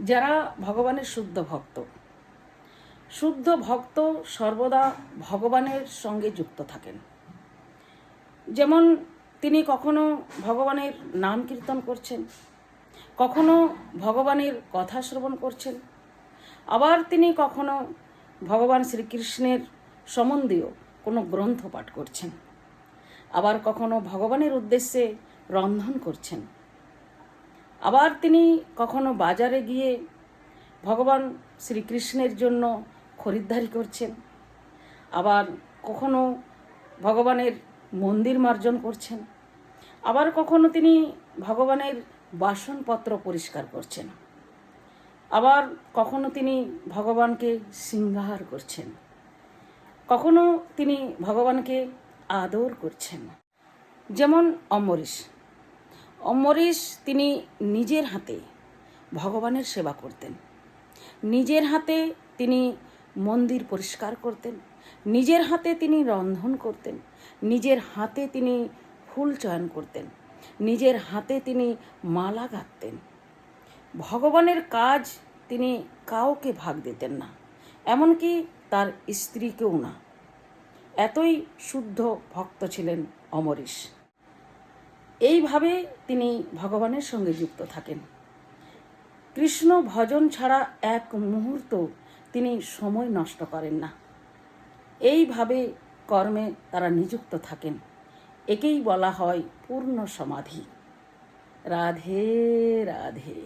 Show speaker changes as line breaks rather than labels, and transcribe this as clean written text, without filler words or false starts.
যারা ভগবানের শুদ্ধ ভক্ত সর্বদা ভগবানের সঙ্গে যুক্ত থাকেন। যেমন তিনি কখনো ভগবানের নাম কীর্তন করছেন, কখনো ভগবানের কথা শ্রবণ করছেন, আবার তিনি কখনো ভগবান শ্রীকৃষ্ণের সম্বন্ধীয় কোনো গ্রন্থ পাঠ করছেন, আবার কখনো ভগবানের উদ্দেশ্যে রন্ধন করছেন, আবার তিনি কখনো বাজারে গিয়ে ভগবান শ্রীকৃষ্ণের জন্য খরিদ্দারি করছেন, আবার কখনো ভগবানের মন্দির মার্জন করছেন, আবার কখনো তিনি ভগবানের বাসনপত্র পরিষ্কার করছেন, আবার কখনো তিনি ভগবানকে শৃঙ্গার করছেন, কখনো তিনি ভগবানকে আদর করছেন। যেমন অম্বরীশ তিনি নিজের হাতে ভগবানের সেবা করতেন, নিজের হাতে তিনি মন্দির পরিষ্কার করতেন, নিজের হাতে তিনি রন্ধন করতেন, নিজের হাতে তিনি ফুল চয়ন করতেন, নিজের হাতে তিনি মালা গাঁথতেন। ভগবানের কাজ তিনি কাউকে ভাগ দিতেন না, এমনকি তার স্ত্রীকেও না। এতই শুদ্ধ ভক্ত ছিলেন অম্বরীশ। এইভাবে তিনি ভগবানের সঙ্গে যুক্ত থাকেন। কৃষ্ণ ভজন ছাড়া এক মুহূর্ত তিনি সময় নষ্ট করেন না। এইভাবে কর্মে তারা নিযুক্ত থাকেন। একেই বলা হয় পূর্ণ সমাধি। রাধে রাধে।